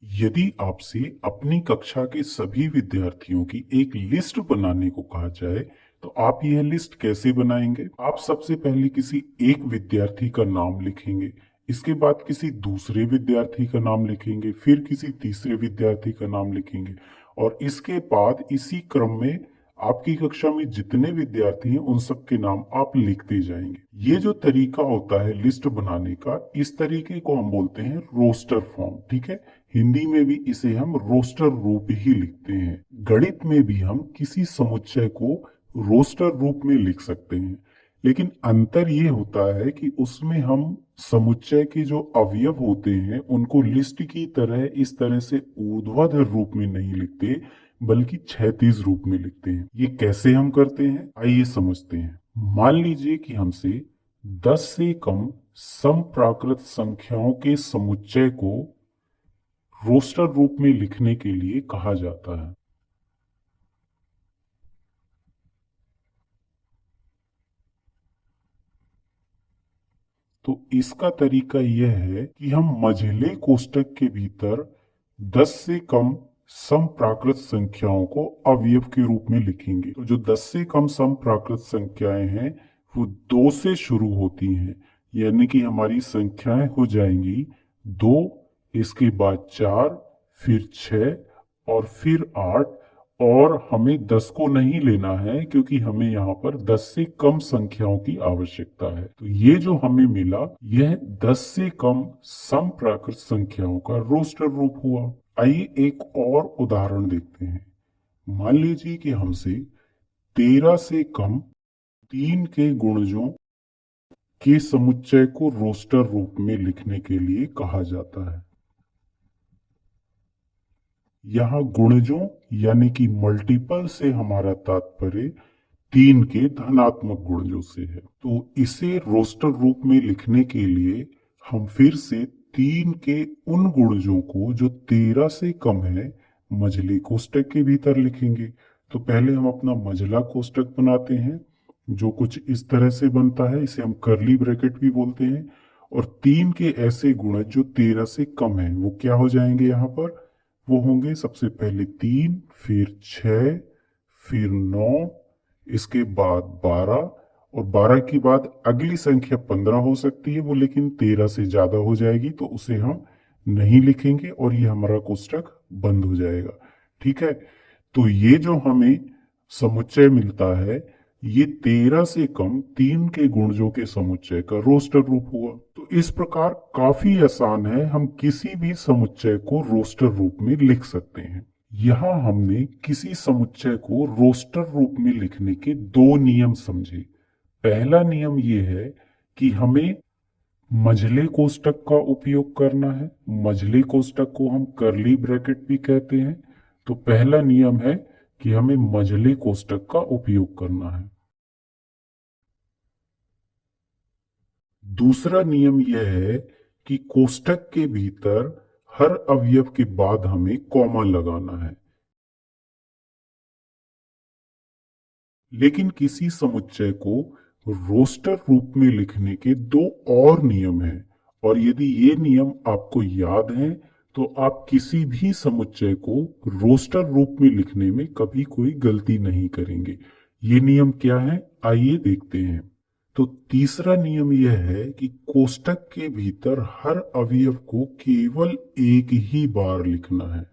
यदि आपसे अपनी कक्षा के सभी विद्यार्थियों की एक लिस्ट बनाने को कहा जाए तो आप यह लिस्ट कैसे बनाएंगे? आप सबसे पहले किसी एक विद्यार्थी का नाम लिखेंगे, इसके बाद किसी दूसरे विद्यार्थी का नाम लिखेंगे, फिर किसी तीसरे विद्यार्थी का नाम लिखेंगे और इसके बाद इसी क्रम में आपकी कक्षा में जितने विद्यार्थी हैं उन सब के नाम आप लिखते जाएंगे। ये जो तरीका होता है लिस्ट बनाने का, इस तरीके को हम बोलते हैं रोस्टर फॉर्म। ठीक है, हिंदी में भी इसे हम रोस्टर रूप ही लिखते हैं। गणित में भी हम किसी समुच्चय को रोस्टर रूप में लिख सकते हैं, लेकिन अंतर ये होता है कि उसमें हम समुच्चय के जो अवयव होते हैं उनको लिस्ट की तरह इस तरह से ऊर्ध्वाधर रूप में नहीं लिखते, बल्कि क्षैतिज रूप में लिखते हैं। ये कैसे हम करते हैं, आइए समझते हैं। मान लीजिए कि हमसे 10 से कम समप्राकृत संख्याओं के समुच्चय को रोस्टर रूप में लिखने के लिए कहा जाता है। तो इसका तरीका यह है कि हम मझले कोष्ठक के भीतर 10 से कम समप्राकृत संख्याओं को अवयव के रूप में लिखेंगे। तो जो 10 से कम समप्राकृत संख्याएं हैं वो 2 से शुरू होती हैं, यानी कि हमारी संख्याएं हो जाएंगी 2, इसके बाद 4, फिर 6 और फिर 8। और हमें 10 को नहीं लेना है क्योंकि हमें यहाँ पर 10 से कम संख्याओं की आवश्यकता है। तो ये जो हमें मिला यह 10 से कम समप्राकृत संख्याओं का रोस्टर रूप हुआ। आइए एक और उदाहरण देखते हैं। मान लीजिए कि हमसे 13 से कम 3 के गुणजों के समुच्चय को रोस्टर रूप में लिखने के लिए कहा जाता है। यहाँ गुणजों यानी कि मल्टीपल से हमारा तात्पर्य 3 के धनात्मक गुणजों से है। तो इसे रोस्टर रूप में लिखने के लिए हम फिर से 3 के उन गुणजों को जो 13 से कम है मझले कोष्ठक के भीतर लिखेंगे। तो पहले हम अपना मझला कोष्ठक बनाते हैं जो कुछ इस तरह से बनता है, इसे हम कर्ली ब्रैकेट भी बोलते हैं। और 3 के ऐसे गुणज जो 13 से कम है वो क्या हो जाएंगे यहाँ पर, वो होंगे सबसे पहले 3, फिर 6, फिर 9, इसके बाद 12 और 12 के बाद अगली संख्या 15 हो सकती है वो, लेकिन 13 से ज्यादा हो जाएगी तो उसे हम नहीं लिखेंगे और ये हमारा कोष्ठक बंद हो जाएगा। ठीक है, तो ये जो हमें समुच्चय मिलता है ये 13 से कम 3 के गुणजों के समुच्चय का रोस्टर रूप हुआ। तो इस प्रकार काफी आसान है, हम किसी भी समुच्चय को रोस्टर रूप में लिख सकते हैं। यहाँ हमने किसी समुच्चय को रोस्टर रूप में लिखने के 2 नियम समझे। पहला नियम ये है कि हमें मझले कोष्ठक का उपयोग करना है। मझले कोष्ठक को हम कर्ली ब्रैकेट भी कहते हैं। तो पहला नियम है कि हमें मझले कोष्ठक का उपयोग करना है। दूसरा नियम यह है कि कोष्ठक के भीतर हर अवयव के बाद हमें कॉमा लगाना है। लेकिन किसी समुच्चय को रोस्टर रूप में लिखने के 2 और नियम हैं, और यदि ये नियम आपको याद हैं तो आप किसी भी समुच्चय को रोस्टर रूप में लिखने में कभी कोई गलती नहीं करेंगे। ये नियम क्या है, आइए देखते हैं। तो तीसरा नियम यह है कि कोष्ठक के भीतर हर अवयव को केवल एक ही बार लिखना है।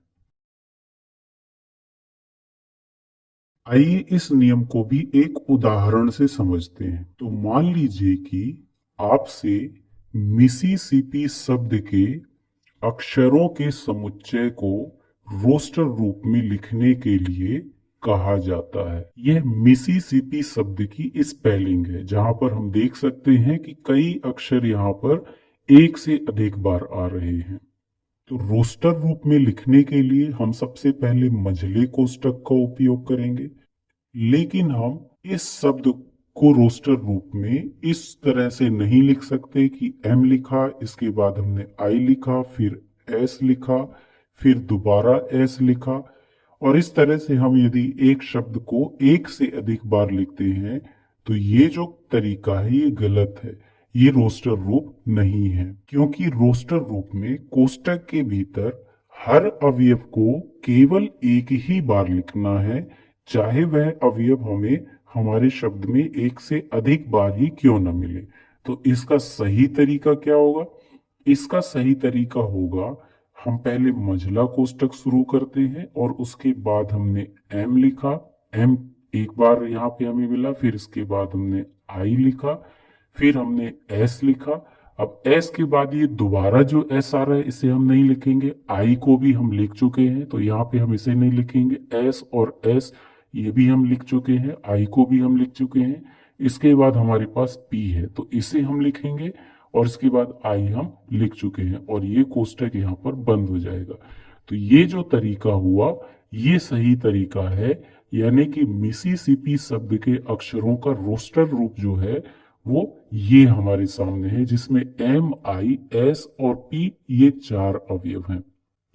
आइए इस नियम को भी एक उदाहरण से समझते हैं। तो मान लीजिए कि आपसे मिसिसिपी शब्द के अक्षरों के समुच्चय को रोस्टर रूप में लिखने के लिए कहा जाता है। यह मिसिसिपी शब्द की स्पेलिंग है, जहां पर हम देख सकते हैं कि कई अक्षर यहाँ पर एक से अधिक बार आ रहे हैं। तो रोस्टर रूप में लिखने के लिए हम सबसे पहले मझले कोष्ठक का उपयोग करेंगे, लेकिन हम इस शब्द को रोस्टर रूप में इस तरह से नहीं लिख सकते कि एम लिखा, इसके बाद हमने आई लिखा, फिर एस लिखा, फिर दोबारा एस लिखा। और इस तरह से हम यदि एक शब्द को एक से अधिक बार लिखते हैं तो ये जो तरीका है ये गलत है, ये रोस्टर रूप नहीं है। क्योंकि रोस्टर रूप में कोष्ठक के भीतर हर अवयव को केवल एक ही बार लिखना है, चाहे वह अवयव हमें हमारे शब्द में एक से अधिक बार ही क्यों न मिले। तो इसका सही तरीका क्या होगा? इसका सही तरीका होगा, हम पहले मझला कोष्टक शुरू करते हैं और उसके बाद हमने एम लिखा, एम एक बार यहाँ पे हमें मिला, फिर इसके बाद हमने आई लिखा, फिर हमने एस लिखा। अब एस के बाद ये दोबारा जो एस आ रहा है इसे हम नहीं लिखेंगे, आई को भी हम लिख चुके हैं तो यहाँ पे हम इसे नहीं लिखेंगे। एस और एस ये भी हम लिख चुके हैं, आई को भी हम लिख चुके हैं। इसके बाद हमारे पास पी है तो इसे हम लिखेंगे और इसके बाद आई हम लिख चुके हैं और ये कोष्टक यहाँ पर बंद हो जाएगा। तो ये जो तरीका हुआ ये सही तरीका है, यानी कि मिसिसिपी शब्द के अक्षरों का रोस्टर रूप जो है वो ये हमारे सामने है, जिसमें एम, आई, एस और पी ये 4 अवयव हैं।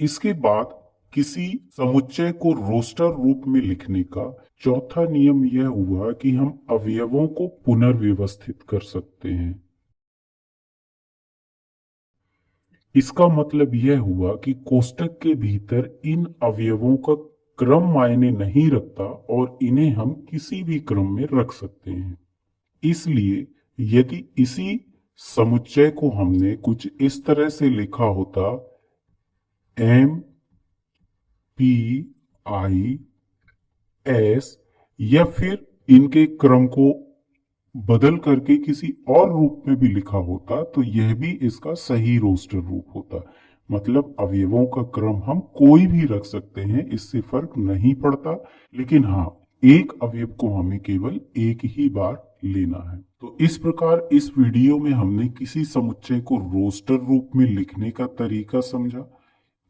इसके बाद किसी समुच्चय को रोस्टर रूप में लिखने का चौथा नियम यह हुआ कि हम अवयवों को पुनर्व्यवस्थित कर सकते हैं। इसका मतलब यह हुआ कि कोष्टक के भीतर इन अवयवों का क्रम मायने नहीं रखता और इन्हें हम किसी भी क्रम में रख सकते हैं। इसलिए यदि इसी समुच्चय को हमने कुछ इस तरह से लिखा होता, एम, पी, आई, एस, या फिर इनके क्रम को बदल करके किसी और रूप में भी लिखा होता तो यह भी इसका सही रोस्टर रूप होता। मतलब अवयवों का क्रम हम कोई भी रख सकते हैं, इससे फर्क नहीं पड़ता, लेकिन हाँ एक अवयव को हमें केवल एक ही बार लेना है। तो इस प्रकार इस वीडियो में हमने किसी समुच्चय को रोस्टर रूप में लिखने का तरीका समझा।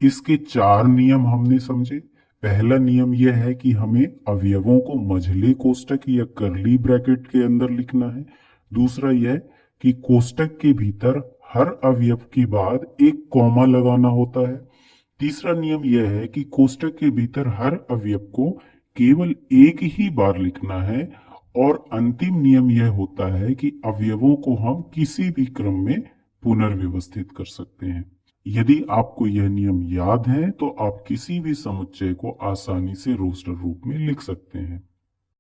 इसके 4 नियम हमने समझे। पहला नियम यह है कि हमें अवयवों को मझले कोष्टक या कर्ली ब्रैकेट के अंदर लिखना है। दूसरा यह कि कोष्टक के भीतर हर अवयव के बाद एक कॉमा लगाना होता है। तीसरा नियम यह है कि कोष्टक के भीतर हर अवयव को केवल एक ही बार लिखना है। और अंतिम नियम यह होता है कि अवयवों को हम किसी भी क्रम में पुनर्व्यवस्थित कर सकते हैं। यदि आपको यह नियम याद है तो आप किसी भी समुच्चय को आसानी से रोस्टर रूप में लिख सकते हैं।